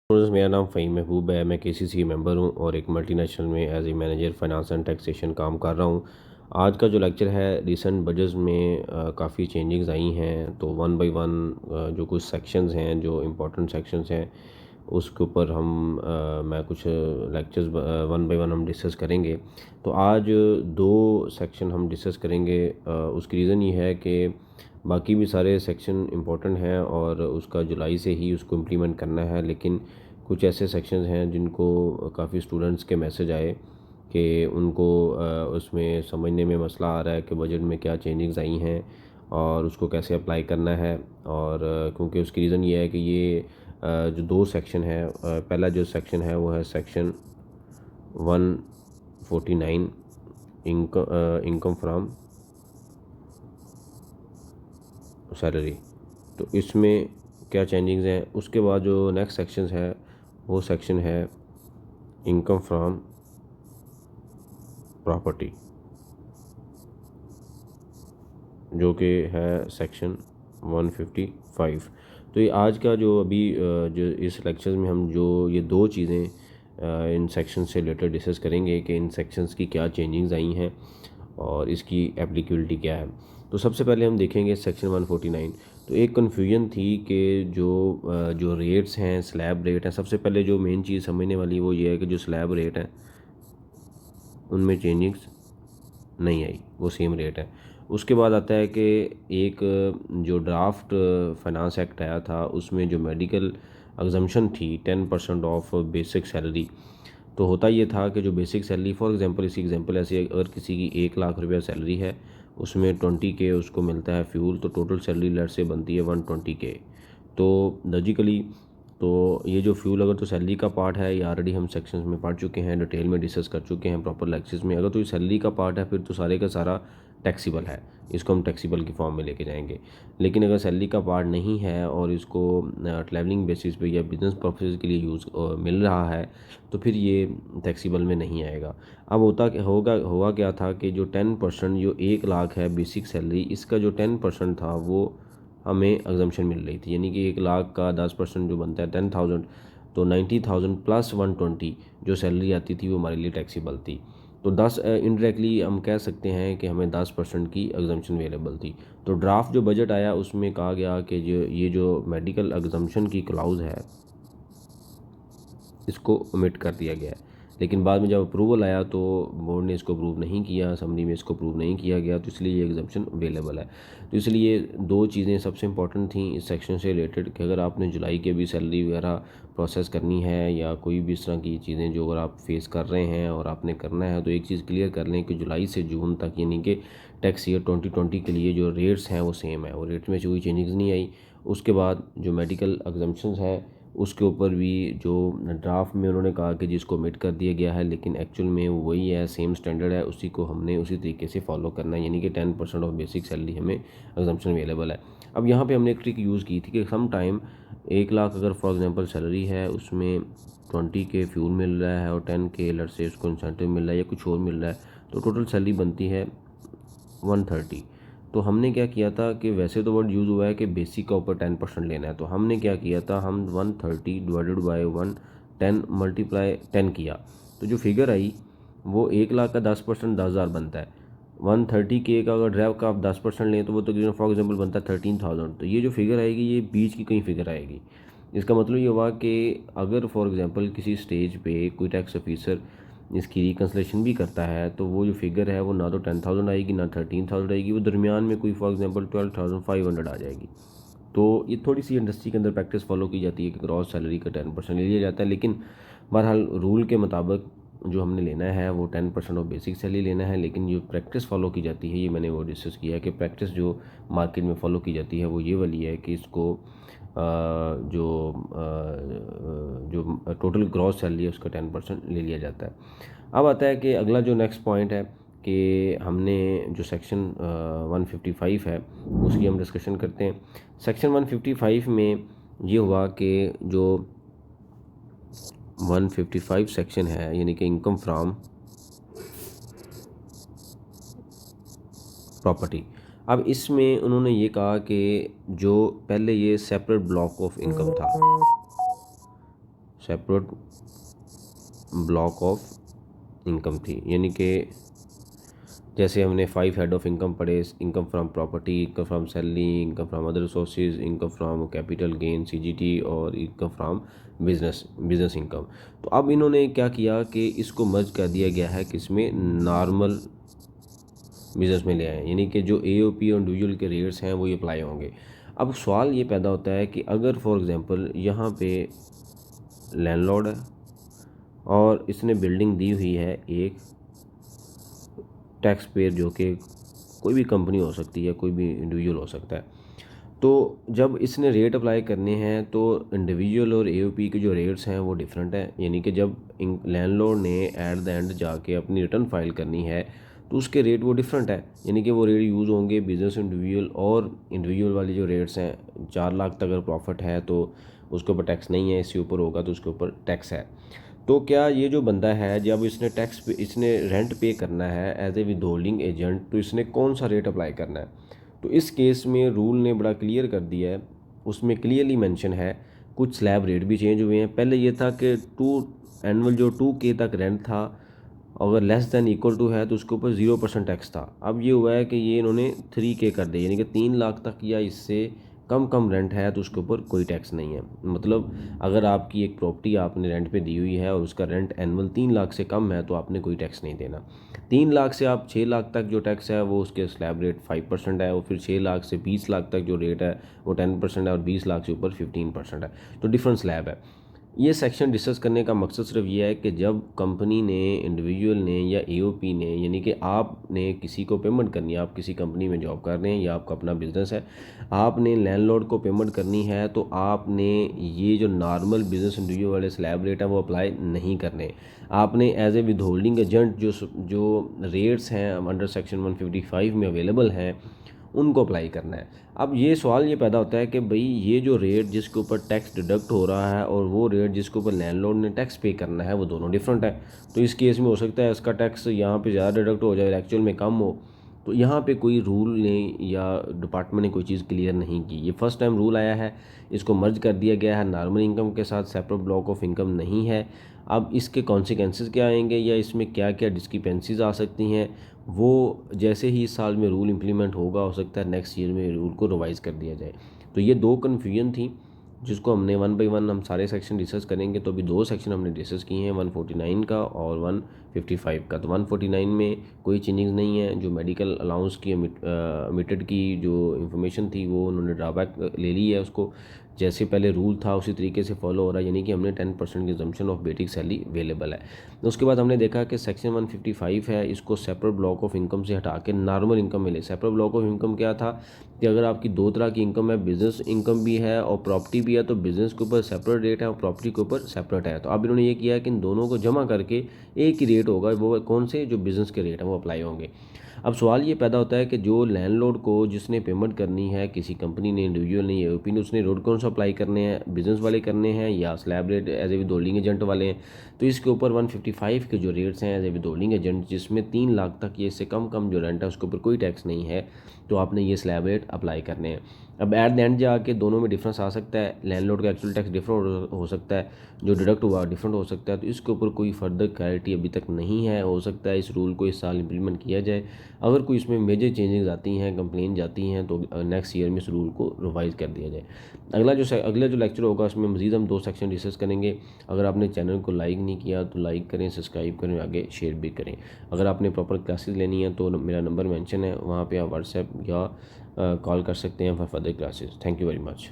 मेरा नाम फ़हीम महबूब है। मैं केसीसी मेंबर हूँ और एक मल्टीनेशनल में as a manager finance and taxation काम कर रहा हूँ। आज का जो लेक्चर है रिसेंट बजट्स में काफ़ी चेंजेस आई हैं, तो वन बाय वन जो कुछ सेक्शंस हैं, जो इम्पोर्टेंट सेक्शंस हैं, उसके ऊपर मैं कुछ लेक्चर्स वन बाय वन हम डिस्कस करेंगे। तो आज दो सेक्शन हम डिस्कस करेंगे। उसकी रीज़न ये है कि बाकी भी सारे सेक्शन इम्पोर्टेंट हैं और उसका जुलाई से ही उसको इम्प्लीमेंट करना है, लेकिन कुछ ऐसे सेक्शंस हैं जिनको काफ़ी स्टूडेंट्स के मैसेज आए कि उनको उसमें समझने में मसला आ रहा है कि बजट में क्या चेंजेस आई हैं और उसको कैसे अप्लाई करना है। और क्योंकि उसकी रीज़न ये है कि ये जो दो सेक्शन है, पहला जो सेक्शन है वो है सेक्शन 149 इनकम फ्राम सैलरी। तो इसमें क्या चेंजिंग्स हैं। उसके बाद जो नेक्स्ट सेक्शन है वो सेक्शन है इनकम फ्रॉम प्रॉपर्टी, जो कि है सेक्शन 155। तो ये आज का जो जो इस लेक्चर में हम जो ये दो चीज़ें इन सेक्शन से रिलेटेड डिस्कस करेंगे कि इन सेक्शंस की क्या चेंजिंग्स आई हैं और इसकी एप्लीकेबिलिटी क्या है। तो सबसे पहले हम देखेंगे सेक्शन 149। तो एक कन्फ्यूजन थी कि जो रेट्स हैं, स्लैब रेट हैं। सबसे पहले जो मेन चीज़ समझने वाली वो ये है कि जो स्लैब रेट हैं उनमें चेंजिंग्स नहीं आई, वो सेम रेट है। उसके बाद आता है कि एक जो ड्राफ्ट फाइनेंस एक्ट आया था उसमें जो मेडिकल एग्जम्पशन थी 10% ऑफ बेसिक सैलरी। तो होता ये था कि जो बेसिक सैलरी, फॉर एग्जांपल इसी एग्जांपल ऐसे अगर किसी की 1 लाख रुपया सैलरी है, उसमें 20K उसको मिलता है फ्यूल, तो टोटल सैलरी लेट से बनती है 120K। तो लॉजिकली तो ये जो फ्यूल अगर तो सैलरी का पार्ट है, ये ऑलरेडी हम सेक्शंस में पढ़ चुके हैं, डिटेल में डिस्कस कर चुके हैं प्रॉपर लेक्चर्स में। अगर तो ये सैलरी का पार्ट है फिर तो सारे का सारा टैक्सीबल है, इसको हम टैक्सीबल की फॉर्म में लेके जाएंगे। लेकिन अगर सैलरी का पार्ट नहीं है और इसको ट्रैवलिंग बेसिस पे या बिजनेस पर्पसेस के लिए यूज़ मिल रहा है, तो फिर ये टैक्सीबल में नहीं आएगा। अब हुआ क्या था कि जो 10%, जो 1 लाख है बेसिक सैलरी, इसका जो 10% था वो हमें एग्जम्पशन मिल रही थी। यानी कि 1 लाख का 10% जो बनता है 10,000, तो 90,000 प्लस 120 जो सैलरी आती थी वो हमारे लिए टैक्सीबल थी। तो 10 इनडायरेक्टली हम कह सकते हैं कि हमें 10% की एग्जम्पशन अवेलेबल थी। तो ड्राफ्ट जो बजट आया उसमें कहा गया कि जो मेडिकल एग्जम्पशन की क्लाउज है इसको ओमिट कर दिया गया है। लेकिन बाद में जब अप्रूवल आया तो बोर्ड ने इसको अप्रूव नहीं किया, असम्बली में इसको अप्रूव नहीं किया गया, तो इसलिए ये एग्जम्पशन अवेलेबल है। तो इसलिए दो चीज़ें सबसे इंपॉर्टेंट थी इस सेक्शन से रिलेटेड कि अगर आपने जुलाई के भी सैलरी वगैरह प्रोसेस करनी है या कोई भी इस तरह की चीज़ें जो अगर आप फेस कर रहे हैं और आपने करना है, तो एक चीज़ क्लियर कर लें कि जुलाई से जून तक यानी कि टैक्स ईयर 2020 के लिए जो रेट्स हैं वो सेम है, वो रेट में कोई चेंजेस नहीं आई। उसके बाद जो मेडिकल एग्जम्पशंस है उसके ऊपर भी जो ड्राफ्ट में उन्होंने कहा कि जिसको मिट कर दिया गया है, लेकिन एक्चुअल में वही है, सेम स्टैंडर्ड है, उसी को हमने उसी तरीके से फॉलो करना है। यानी कि 10% ऑफ बेसिक सैलरी हमें एग्जम्पशन अवेलेबल है। अब यहाँ पे हमने एक ट्रिक यूज़ की थी कि सम टाइम 1 लाख अगर फॉर एग्जांपल सैलरी है, उसमें 20K फ्यूल मिल रहा है और 10K लट से उसको इंसेंटिव मिल रहा है या कुछ और मिल रहा है, तो टोटल सैलरी बनती है 130। तो हमने क्या किया था कि वैसे तो वर्ड यूज़ हुआ है कि बेसिक का ऊपर 10% लेना है, तो हमने क्या किया था, हम 130 डिवाइडेड बाय 110 मल्टीप्लाई 10 किया। तो जो फिगर आई वो 1 लाख का 10% 10,000 बनता है। 130K का अगर ड्राइव का आप 10% लें तो वो तकरीबन फॉर एग्जाम्पल बनता है 13,000। तो ये जो फिगर आएगी ये बीच की कहीं फिगर आएगी। इसका मतलब ये हुआ कि अगर फॉर एग्जांपल किसी स्टेज पे कोई टैक्स ऑफिसर इसकी रिकन्सलेशन भी करता है, तो वो जो फिगर है वो ना तो 10,000 आएगी ना 13,000 आएगी, वो दरमियान में कोई फॉर एग्जांपल 12,500 आ जाएगी। तो ये थोड़ी सी इंडस्ट्री के अंदर प्रैक्टिस फॉलो की जाती है कि ग्रॉस सैलरी का 10% ले लिया जाता है, लेकिन बहरहाल रूल के मुताबिक जो हमने लेना है वो 10% ऑफ बेसिक सैलरी लेना है। लेकिन जो प्रैक्टिस फॉलो की जाती है, ये मैंने वो डिस्कस किया है कि प्रैक्टिस जो मार्केट में फ़ॉलो की जाती है वो ये वाली है कि इसको जो टोटल ग्रॉस सैलरी है उसका 10% ले लिया जाता है। अब आता है कि अगला जो नेक्स्ट पॉइंट है कि हमने जो सेक्शन 155 है उसकी हम डिस्कशन करते हैं। सेक्शन 155 में ये हुआ कि जो 155 सेक्शन है यानी कि इनकम फ्रॉम प्रॉपर्टी। अब इसमें उन्होंने ये कहा कि जो पहले ये सेपरेट ब्लॉक ऑफ इनकम था, सेपरेट ब्लॉक ऑफ इनकम थी, यानी कि जैसे हमने 5 हेड ऑफ इनकम पढ़े, income from property, income from salary, income from other sources, income from capital gain CGT और इनकम फ्रॉम बिजनेस इनकम। तो अब इन्होंने क्या किया कि इसको मर्ज कर दिया गया है किसमें, नॉर्मल बिजनेस में ले आए, यानी कि जो AOP और इंडिविजुअल के रेट्स हैं वो ये अप्लाई होंगे। अब सवाल ये पैदा होता है कि अगर फॉर एग्जांपल यहाँ पे लैंडलॉर्ड है और इसने बिल्डिंग दी हुई है एक टैक्स पेयर, जो कि कोई भी कंपनी हो सकती है, कोई भी इंडिविजुअल हो सकता है, तो जब इसने रेट अप्लाई करने हैं तो इंडिविजुअल और AOP के जो रेट्स हैं वो डिफरेंट है, यानी कि जब लैंडलॉर्ड ने एट द एंड जाके अपनी रिटर्न फाइल करनी है तो उसके रेट वो डिफरेंट है, यानी कि वो रेट यूज़ होंगे बिजनेस इंडिविजुअल और इंडिविजुअल वाले जो रेट्स हैं। 4 लाख तक अगर प्रॉफिट है तो उसके ऊपर टैक्स नहीं है, इससे ऊपर होगा तो उसके ऊपर टैक्स है। तो क्या ये जो बंदा है, जब इसने रेंट पे करना है एज ए विदहोल्डिंग एजेंट, तो इसने कौन सा रेट अप्लाई करना है? तो इस केस में रूल ने बड़ा क्लियर कर दिया है, उसमें क्लियरली मेंशन है, कुछ स्लैब रेट भी चेंज हुए हैं। पहले ये था कि एनुअल जो 2K तक रेंट था, अगर लेस दैन इक्वल टू है तो उसके ऊपर 0% टैक्स था। अब ये हुआ है कि ये इन्होंने 3K कर दिया, यानी कि 3 लाख तक या इससे कम रेंट है तो उसके ऊपर कोई टैक्स नहीं है। मतलब अगर आपकी एक प्रॉपर्टी आपने रेंट पे दी हुई है और उसका रेंट एनुअल 3 लाख से कम है तो आपने कोई टैक्स नहीं देना। 3 लाख से आप 6 लाख तक जो टैक्स है वो उसके स्लैब रेट 5% है, और फिर 6 लाख से 20 लाख तक जो रेट है वो 10% है, और 20 लाख से ऊपर 15% है। तो डिफरेंट स्लैब है। ये सेक्शन डिस्कस करने का मकसद सिर्फ ये है कि जब कंपनी ने, इंडिविजुअल ने या AOP ने, यानी कि आपने किसी को पेमेंट करनी है, आप किसी कंपनी में जॉब कर रहे हैं या आपका अपना बिजनेस है, आपने लैंडलॉर्ड को पेमेंट करनी है, तो आपने ये जो नॉर्मल बिजनेस इंडिविजुअल वाले स्लैब रेट है वो अप्लाई नहीं करने। आपने एज ए विदहोल्डिंग एजेंट जो रेट्स हैं अंडर सेक्शन 155 में अवेलेबल हैं उनको अप्लाई करना है। अब ये सवाल ये पैदा होता है कि भाई ये जो रेट जिसके ऊपर टैक्स डिडक्ट हो रहा है और वो रेट जिसके ऊपर लैंडलॉर्ड ने टैक्स पे करना है वो दोनों डिफरेंट है। तो इस केस में हो सकता है इसका टैक्स यहाँ पे ज़्यादा डिडक्ट हो जाए, एक्चुअल में कम हो। तो यहाँ पे कोई रूल ने या डिपार्टमेंट ने कोई चीज़ क्लियर नहीं की। ये फर्स्ट टाइम रूल आया है, इसको मर्ज कर दिया गया है नॉर्मल इनकम के साथ, सेपरेट ब्लॉक ऑफ इनकम नहीं है। अब इसके कॉन्सिक्वेंसेस क्या आएंगे या इसमें क्या क्या डिस्क्रिपेंसीज आ सकती हैं, वो जैसे ही इस साल में रूल इम्प्लीमेंट होगा, हो सकता है नेक्स्ट ईयर में रूल को रिवाइज़ कर दिया जाए। तो ये 2 कन्फ्यूजन थी जिसको हमने 1 बाई 1 हम सारे सेक्शन डिस्कस करेंगे। तो अभी 2 सेक्शन हमने डिस्कस किए हैं, 149 का और 155 का। तो 149 में कोई चेंजिंग नहीं है, जो मेडिकल अलाउंस की ओमिटेड की जो इन्फॉर्मेशन थी वो उन्होंने ड्रॉबैक ले ली है, उसको जैसे पहले रूल था उसी तरीके से फॉलो हो रहा है, यानी कि हमने 10% की जम्पशन ऑफ बेसिक सैलरी अवेलेबल है। उसके बाद हमने देखा कि सेक्शन 155 है, इसको सेपरेट ब्लॉक ऑफ इनकम से हटा के नॉर्मल इनकम में ले। सेपरेट ब्लॉक ऑफ इनकम क्या था कि अगर आपकी 2 तरह की इनकम है, बिजनेस इनकम भी है और प्रॉपर्टी भी है, तो बिजनेस के ऊपर सेपरेट रेट है और प्रॉपर्टी के ऊपर सेपरेट है। तो अब इन्होंने ये किया है कि इन दोनों को जमा करके एक ही रेट होगा, वो कौन से, जो बिजनेस के रेट हैं वो अप्लाई होंगे। अब सवाल ये पैदा होता है कि जो लैंडलॉर्ड को जिसने पेमेंट करनी है, किसी कंपनी ने, इंडिविजुअल ने, AOP ने, उसने रोड कौन सा अप्लाई करने हैं, बिजनेस वाले करने हैं या slab rate as a withholding agent वाले हैं। तो इसके ऊपर 155 के जो रेट्स हैं एज ए विदहोल्डिंग एजेंट, जिसमें 3 लाख तक, ये इससे कम जो रेंट है उसके ऊपर कोई टैक्स नहीं है, तो आपने ये स्लैब रेट अप्लाई करने हैं। अब एट द एंड जाके दोनों में डिफरेंस आ सकता है, लैंडलॉर्ड का एक्चुअल टैक्स डिफरेंट हो सकता है, जो डिडक्ट हुआ डिफरेंट हो सकता है। तो इसके ऊपर कोई फर्दर क्लैरिटी अभी तक नहीं है, हो सकता है इस रूल को इस साल इंप्लीमेंट किया जाए। अगर कोई इसमें मेजर चेंजेस आती हैं, कंप्लेन जाती हैं, तो नेक्स्ट ईयर में इस रूल को रिवाइज़ कर दिया जाए। अगला जो लेक्चर होगा उसमें मज़ीद हम 2 सेक्शन डिस्कस करेंगे। अगर आपने चैनल को लाइक नहीं किया तो लाइक करें, सब्सक्राइब करें, आगे शेयर भी करें। अगर आपने प्रॉपर क्लासेस लेनी है तो मेरा नंबर मेंशन है, वहाँ पे आप व्हाट्सएप या कॉल कर सकते हैं for further classes. Thank you very much.